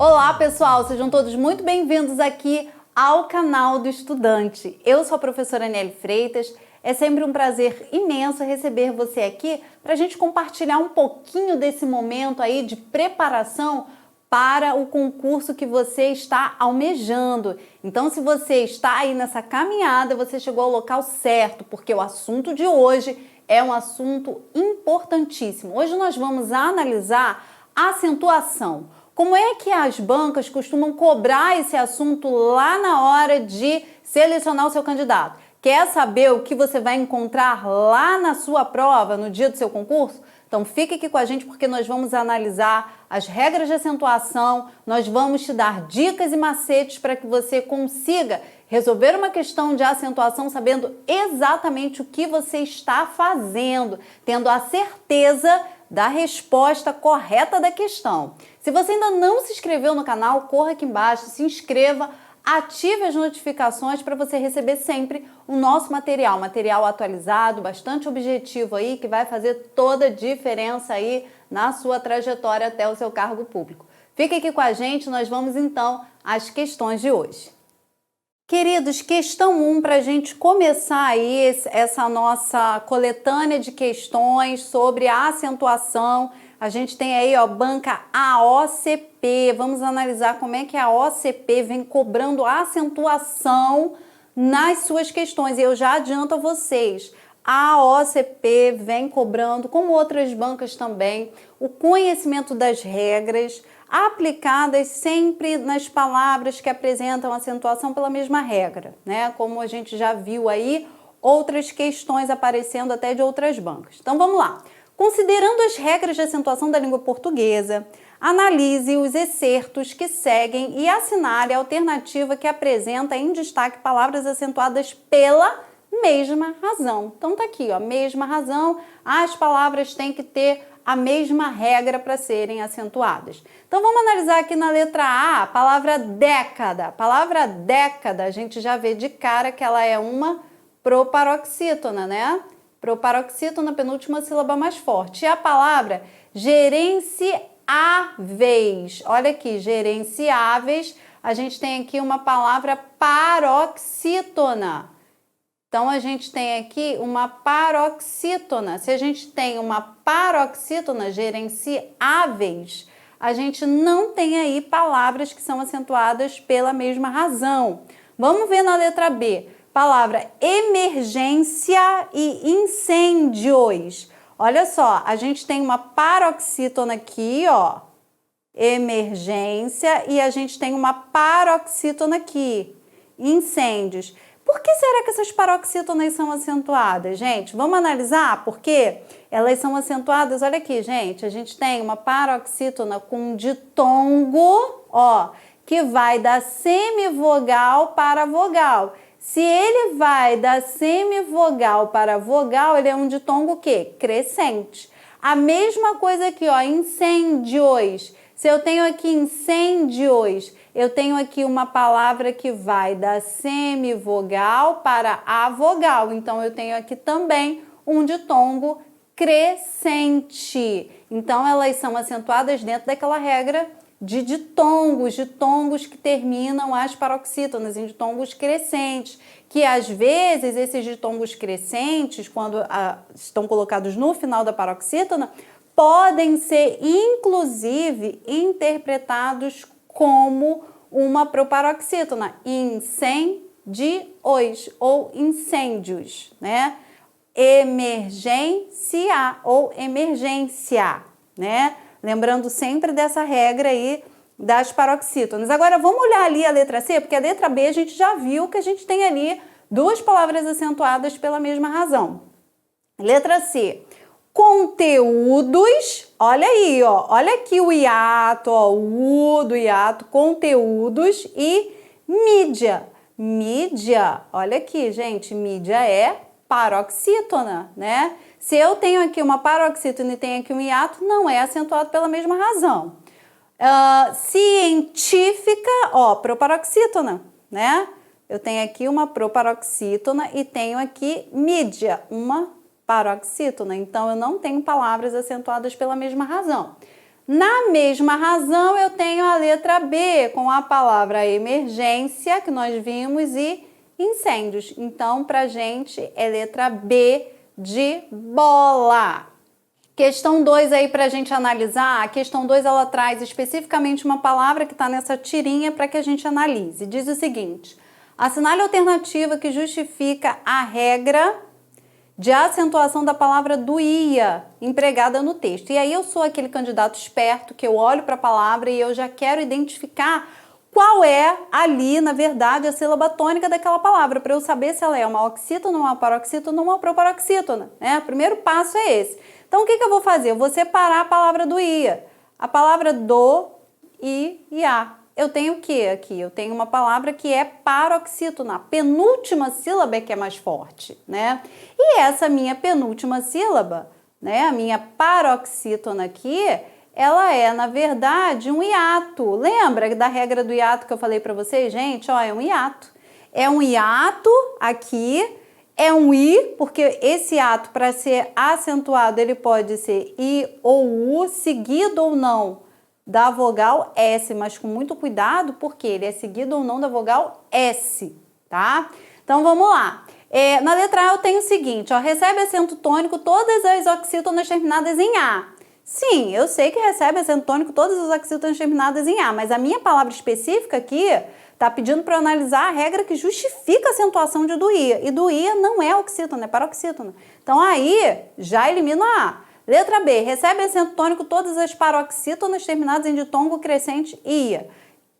Olá pessoal, sejam todos muito bem-vindos aqui ao canal do Estudante. Eu sou a professora Aniele Freitas, é sempre um prazer imenso receber você aqui para a gente compartilhar um pouquinho desse momento aí de preparação para o concurso que você está almejando. Então, se você está aí nessa caminhada, você chegou ao local certo, porque o assunto de hoje é um assunto importantíssimo. Hoje nós vamos analisar a acentuação. Como é que as bancas costumam cobrar esse assunto lá na hora de selecionar o seu candidato? Quer saber o que você vai encontrar lá na sua prova, no dia do seu concurso? Então fique aqui com a gente porque nós vamos analisar as regras de acentuação, nós vamos te dar dicas e macetes para que você consiga resolver uma questão de acentuação sabendo exatamente o que você está fazendo, tendo a certeza da resposta correta da questão. Se você ainda não se inscreveu no canal, corra aqui embaixo, se inscreva, ative as notificações para você receber sempre o nosso material atualizado, bastante objetivo aí, que vai fazer toda a diferença aí na sua trajetória até o seu cargo público. Fique aqui com a gente, nós vamos então às questões de hoje. Queridos, questão 1, para a gente começar aí essa nossa coletânea de questões sobre a acentuação. A gente tem aí, ó, banca AOCP. Vamos analisar como é que a OCP vem cobrando a acentuação nas suas questões. E eu já adianto a vocês, a OCP vem cobrando, como outras bancas também, o conhecimento das regras, aplicadas sempre nas palavras que apresentam acentuação pela mesma regra, né? Como a gente já viu aí, outras questões aparecendo até de outras bancas. Então vamos lá. Considerando as regras de acentuação da língua portuguesa, analise os excertos que seguem e assinale a alternativa que apresenta em destaque palavras acentuadas pela mesma razão. Então tá aqui, ó, mesma razão, as palavras têm que ter a mesma regra para serem acentuadas. Então vamos analisar aqui na letra A, a palavra década. A palavra década, a gente já vê de cara que ela é uma proparoxítona, né? Proparoxítona, penúltima sílaba mais forte. E a palavra gerenciáveis. Olha aqui, gerenciáveis, a gente tem aqui uma palavra paroxítona. Então, a gente tem aqui uma paroxítona. Se a gente tem uma paroxítona, gerenciáveis, a gente não tem aí palavras que são acentuadas pela mesma razão. Vamos ver na letra B. Palavra emergência e incêndios. Olha só, a gente tem uma paroxítona aqui, ó, emergência, e a gente tem uma paroxítona aqui, incêndios. Por que será que essas paroxítonas são acentuadas, gente? Vamos analisar por quê? Elas são acentuadas, olha aqui, gente, a gente tem uma paroxítona com ditongo, ó, que vai da semivogal para vogal. Se ele vai da semivogal para vogal, ele é um ditongo o quê? Crescente. A mesma coisa aqui, ó, incêndios. Se eu tenho aqui incêndios, eu tenho aqui uma palavra que vai da semivogal para a vogal. Então, eu tenho aqui também um ditongo crescente. Então, elas são acentuadas dentro daquela regra de ditongos que terminam as paroxítonas em ditongos crescentes, que às vezes esses ditongos crescentes, quando estão colocados no final da paroxítona, podem ser inclusive interpretados como uma proparoxítona, incêndios ou incêndios, né? Emergência ou emergência, né? Lembrando sempre dessa regra aí das paroxítonas. Agora vamos olhar ali a letra C, porque a letra B a gente já viu que a gente tem ali duas palavras acentuadas pela mesma razão. Letra C. Conteúdos, olha aí, ó, olha aqui o hiato, ó, o U do hiato, conteúdos e mídia. Mídia, olha aqui, gente, mídia é paroxítona, né? Se eu tenho aqui uma paroxítona e tenho aqui um hiato, não é acentuado pela mesma razão. Científica, ó, proparoxítona, né? Eu tenho aqui uma proparoxítona e tenho aqui mídia, uma paroxítona. Então, eu não tenho palavras acentuadas pela mesma razão. Na mesma razão, eu tenho a letra B, com a palavra emergência, que nós vimos, e incêndios. Então, pra gente, é letra B de bola. Questão 2 aí pra gente analisar. A questão 2, ela traz especificamente uma palavra que está nessa tirinha para que a gente analise. Diz o seguinte: assinale a alternativa que justifica a regra de acentuação da palavra doía empregada no texto. E aí eu sou aquele candidato esperto que eu olho para a palavra e eu já quero identificar qual é ali, na verdade, a sílaba tônica daquela palavra, para eu saber se ela é uma oxítona, uma paroxítona ou uma proparoxítona, né? O primeiro passo é esse. Então, o que eu vou fazer? Eu vou separar a palavra doía. A palavra do, e a. Eu tenho o que aqui? Eu tenho uma palavra que é paroxítona. A penúltima sílaba é que é mais forte, né? E essa minha penúltima sílaba, né? A minha paroxítona aqui, ela é, na verdade, um hiato. Lembra da regra do hiato que eu falei para vocês? Gente, ó, é um hiato. É um hiato aqui, é um i, porque esse hiato, para ser acentuado, ele pode ser i ou u, seguido ou não da vogal S, mas com muito cuidado, porque ele é seguido ou não da vogal S, tá? Então, vamos lá. Na letra A eu tenho o seguinte, ó, recebe acento tônico todas as oxítonas terminadas em A. Sim, eu sei que recebe acento tônico todas as oxítonas terminadas em A, mas a minha palavra específica aqui tá pedindo para analisar a regra que justifica a acentuação de doía, e doía não é oxítona, é paroxítona. Então, aí, já elimino a A. Letra B, recebe acento tônico todas as paroxítonas terminadas em ditongo crescente ia.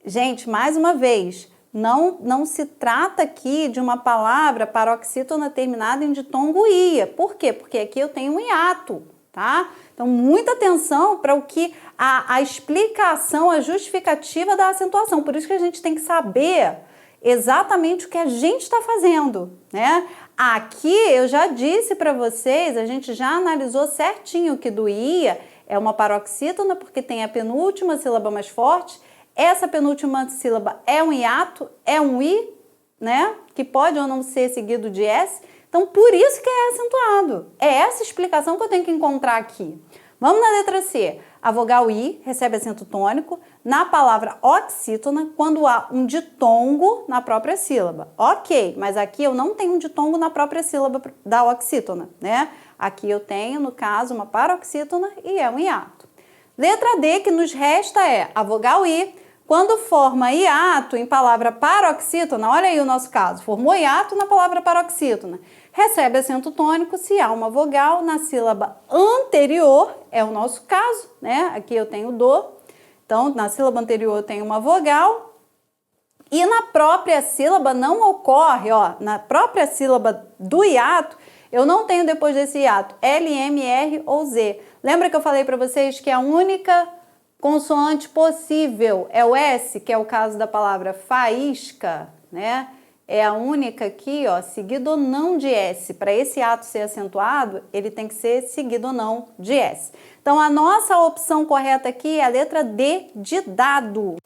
Gente, mais uma vez, não se trata aqui de uma palavra paroxítona terminada em ditongo ia. Por quê? Porque aqui eu tenho um hiato, tá? Então, muita atenção para o que a explicação, a justificativa da acentuação. Por isso que a gente tem que saber exatamente o que a gente está fazendo, né? Aqui eu já disse para vocês, a gente já analisou certinho que doía é uma paroxítona porque tem a penúltima sílaba mais forte. Essa penúltima sílaba é um hiato, é um i, né? Que pode ou não ser seguido de s. Então, por isso que é acentuado. É essa explicação que eu tenho que encontrar aqui. Vamos na letra C. A vogal I recebe acento tônico na palavra oxítona quando há um ditongo na própria sílaba. Ok, mas aqui eu não tenho um ditongo na própria sílaba da oxítona, né? Aqui eu tenho, no caso, uma paroxítona e é um hiato. Letra D, que nos resta é a vogal I, quando forma hiato em palavra paroxítona, olha aí o nosso caso, formou hiato na palavra paroxítona, recebe acento tônico se há uma vogal na sílaba anterior, é o nosso caso, né? Aqui eu tenho do, então na sílaba anterior eu tenho uma vogal e na própria sílaba não ocorre, ó, na própria sílaba do hiato, eu não tenho depois desse hiato L, M, R ou Z. Lembra que eu falei para vocês que a única consoante possível é o S, que é o caso da palavra faísca, né? É a única aqui, ó, seguido ou não de S. Para esse ato ser acentuado, ele tem que ser seguido ou não de S. Então, a nossa opção correta aqui é a letra D de dado.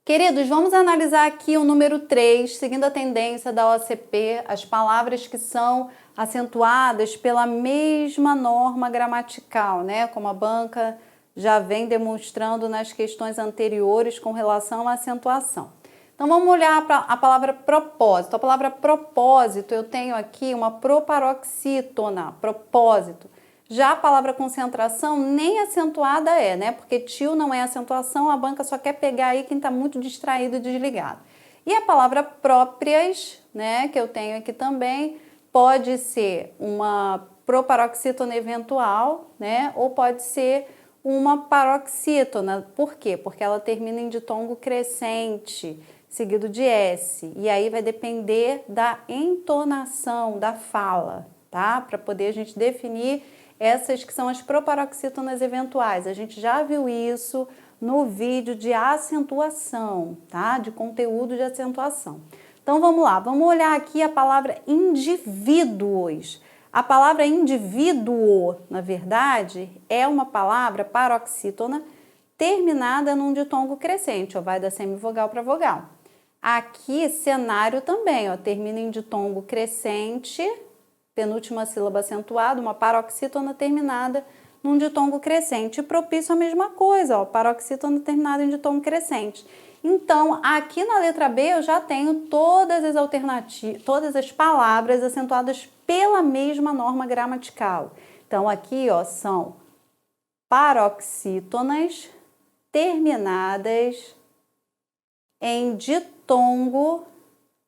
Queridos, vamos analisar aqui o número 3, seguindo a tendência da OCP, as palavras que são acentuadas pela mesma norma gramatical, né? Como a banca já vem demonstrando nas questões anteriores com relação à acentuação. Então, vamos olhar para a palavra propósito. A palavra propósito, eu tenho aqui uma proparoxítona, propósito. Já a palavra concentração nem acentuada é, né? Porque tio não é acentuação, a banca só quer pegar aí quem está muito distraído e desligado. E a palavra próprias, né, que eu tenho aqui também, pode ser uma proparoxítona eventual, né? Ou pode ser uma paroxítona. Por quê? Porque ela termina em ditongo crescente, seguido de S. E aí vai depender da entonação da fala, tá? Para poder a gente definir essas que são as proparoxítonas eventuais. A gente já viu isso no vídeo de acentuação, tá? De conteúdo de acentuação. Então vamos lá, vamos olhar aqui a palavra indivíduos. A palavra indivíduo, na verdade, é uma palavra paroxítona terminada num ditongo crescente, ó, vai da semivogal para vogal. Aqui, cenário também, ó, termina em ditongo crescente, penúltima sílaba acentuada, uma paroxítona terminada num ditongo crescente. E propício a mesma coisa, ó, paroxítona terminada em ditongo crescente. Então, aqui na letra B eu já tenho todas as alternativas, todas as palavras acentuadas pela mesma norma gramatical. Então, aqui, ó, são paroxítonas terminadas em ditongo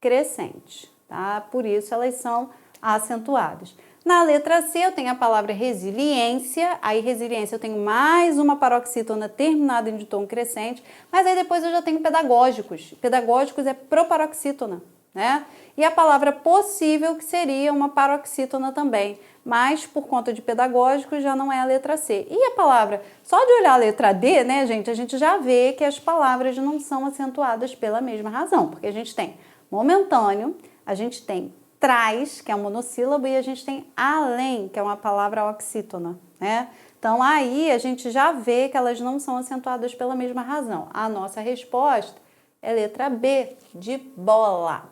crescente, tá? Por isso elas são acentuadas. Na letra C eu tenho a palavra resiliência, aí resiliência eu tenho mais uma paroxítona terminada em ditongo crescente, mas aí depois eu já tenho pedagógicos. Pedagógicos é proparoxítona, né? E a palavra possível, que seria uma paroxítona também, mas por conta de pedagógicos já não é a letra C. E a palavra, só de olhar a letra D, né, gente, a gente já vê que as palavras não são acentuadas pela mesma razão, porque a gente tem momentâneo, a gente tem traz, que é um monossílabo, e a gente tem além, que é uma palavra oxítona, né? Então, aí a gente já vê que elas não são acentuadas pela mesma razão. A nossa resposta é letra B, de bola.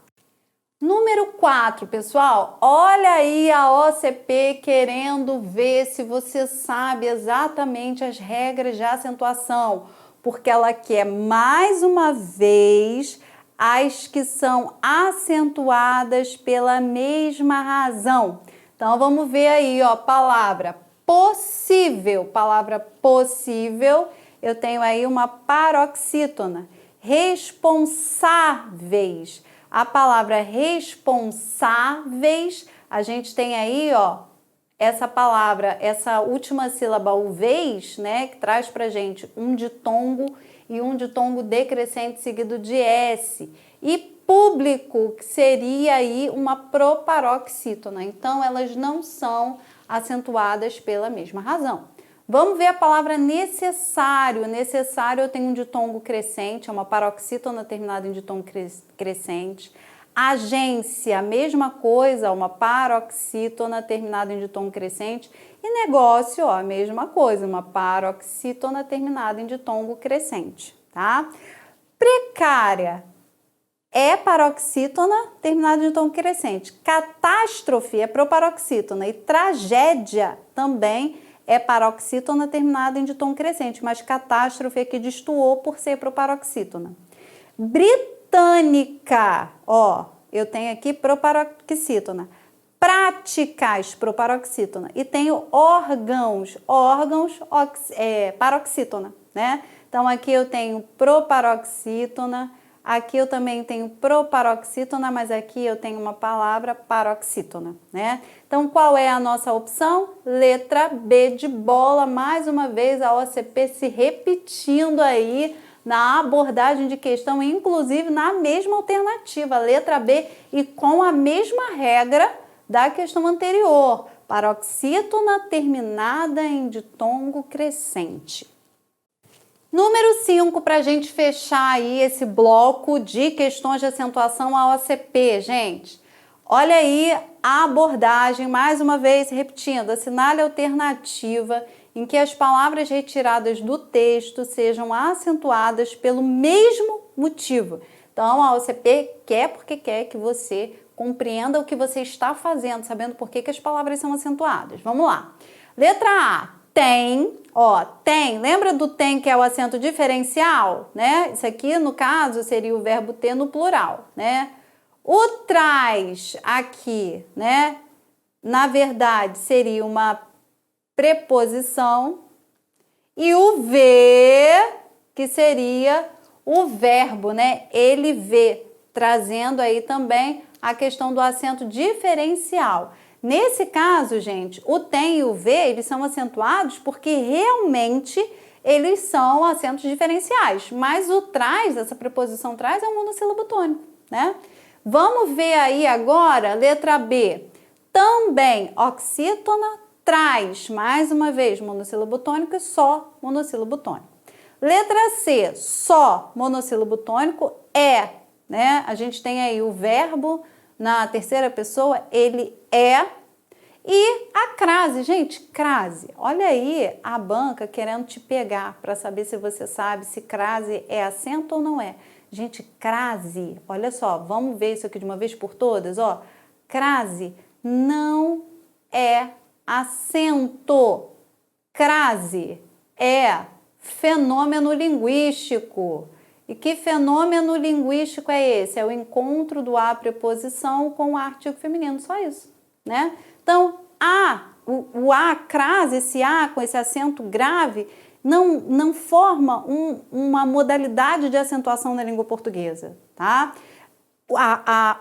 Número 4, pessoal, olha aí a OCP querendo ver se você sabe exatamente as regras de acentuação, porque ela quer mais uma vez as que são acentuadas pela mesma razão. Então, vamos ver aí, ó, palavra possível, eu tenho aí uma paroxítona. Responsáveis, a palavra responsáveis, a gente tem aí, ó, essa palavra, essa última sílaba, o vez, né, que traz pra gente um ditongo e um ditongo decrescente seguido de S. E público, que seria aí uma proparoxítona. Então, elas não são acentuadas pela mesma razão. Vamos ver a palavra necessário. Necessário eu tenho um ditongo crescente, é uma paroxítona terminada em ditongo crescente. Agência, a mesma coisa, uma paroxítona terminada em ditongo crescente. E negócio, ó, a mesma coisa, uma paroxítona terminada em ditongo crescente, tá? Precária é paroxítona terminada em ditongo crescente. Catástrofe é proparoxítona e tragédia também é paroxítona terminada em ditongo crescente, mas catástrofe aqui destoou por ser proparoxítona. Britânica, ó, eu tenho aqui proparoxítona. Práticas, proparoxítona. E tenho órgãos, paroxítona, né? Então, aqui eu tenho proparoxítona, aqui eu também tenho proparoxítona, mas aqui eu tenho uma palavra paroxítona, né? Então, qual é a nossa opção? Letra B de bola, mais uma vez a OCP se repetindo aí na abordagem de questão, inclusive na mesma alternativa, letra B, e com a mesma regra da questão anterior, paroxítona terminada em ditongo crescente. Número 5, para a gente fechar aí esse bloco de questões de acentuação à OCP, gente. Olha aí a abordagem, mais uma vez repetindo, assinale a alternativa em que as palavras retiradas do texto sejam acentuadas pelo mesmo motivo. Então, a OCP quer porque quer que você compreenda o que você está fazendo, sabendo por que as palavras são acentuadas. Vamos lá. Letra A, tem, ó, tem. Lembra do tem, que é o acento diferencial, né? Isso aqui, no caso, seria o verbo ter no plural, né? O traz aqui, né? Na verdade, seria uma preposição. E o vê, que seria o verbo, né? Ele vê, trazendo aí também a questão do acento diferencial. Nesse caso, gente, o tem e o vê, eles são acentuados porque realmente eles são acentos diferenciais. Mas o traz, essa preposição traz, é um monossílabo tônico, né? Vamos ver aí agora, letra B. Também, oxítona, traz, mais uma vez, monossílabo tônico e só monossílabo tônico. Letra C, só monossílabo tônico é, né? A gente tem aí o verbo na terceira pessoa, ele é. E a crase, gente, crase. Olha aí a banca querendo te pegar para saber se você sabe se crase é acento ou não é. Gente, crase, olha só, vamos ver isso aqui de uma vez por todas, ó. Crase não é acento. crase é fenômeno linguístico. E que fenômeno linguístico é esse? É o encontro do a preposição com o artigo feminino, só isso, né? Então, o a crase, esse a com esse acento grave, não forma uma modalidade de acentuação na língua portuguesa, tá?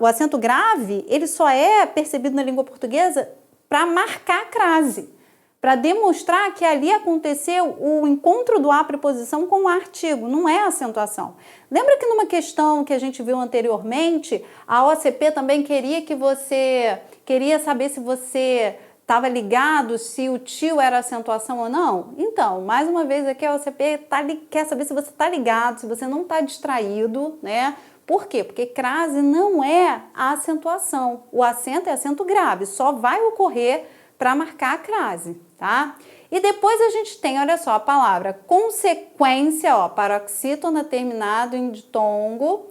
O acento grave, ele só é percebido na língua portuguesa para marcar a crase, para demonstrar que ali aconteceu o encontro do a preposição com o artigo, não é acentuação. Lembra que numa questão que a gente viu anteriormente, a OCP também queria saber se você estava ligado, se o tio era acentuação ou não? Então, mais uma vez aqui a OCP quer saber se você está ligado, se você não está distraído, né? Por quê? Porque crase não é a acentuação. O acento é acento grave, só vai ocorrer para marcar a crase, tá? E depois a gente tem, olha só, a palavra consequência, ó, paroxítona terminado em ditongo,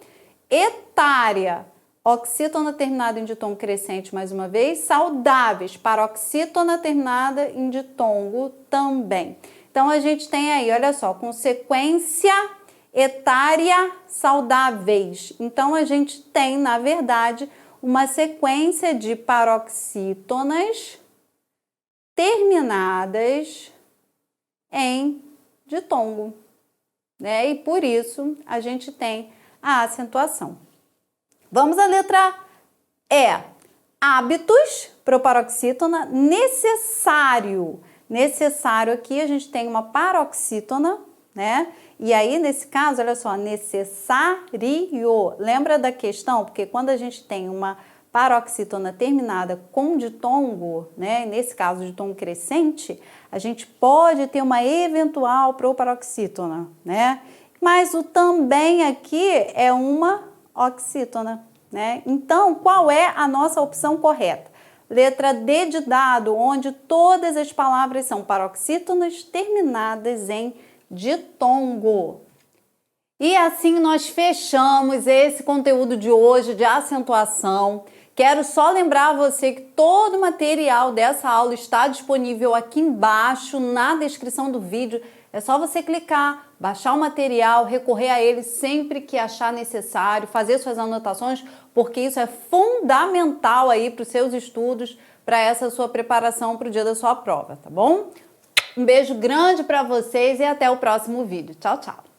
etária, oxítona terminada em ditongo crescente, mais uma vez, saudáveis, paroxítona terminada em ditongo também. Então a gente tem aí, olha só, consequência etária, saudáveis. Então a gente tem, na verdade, uma sequência de paroxítonas terminadas em ditongo, né? E por isso a gente tem a acentuação. Vamos à letra E. Hábitos para o paroxítona necessário. Necessário aqui a gente tem uma paroxítona, né? E aí, nesse caso, olha só, necessário. Lembra da questão? Porque quando a gente tem uma paroxítona terminada com ditongo, né? Nesse caso, ditongo crescente, a gente pode ter uma eventual proparoxítona, né? Mas o também aqui é uma oxítona, né? Então, qual é a nossa opção correta? Letra D de dado, onde todas as palavras são paroxítonas terminadas em ditongo. E assim nós fechamos esse conteúdo de hoje de acentuação. Quero só lembrar a você que todo o material dessa aula está disponível aqui embaixo na descrição do vídeo. É só você clicar, baixar o material, recorrer a ele sempre que achar necessário, fazer suas anotações, porque isso é fundamental aí para os seus estudos, para essa sua preparação para o dia da sua prova, tá bom? Um beijo grande para vocês e até o próximo vídeo. Tchau, tchau!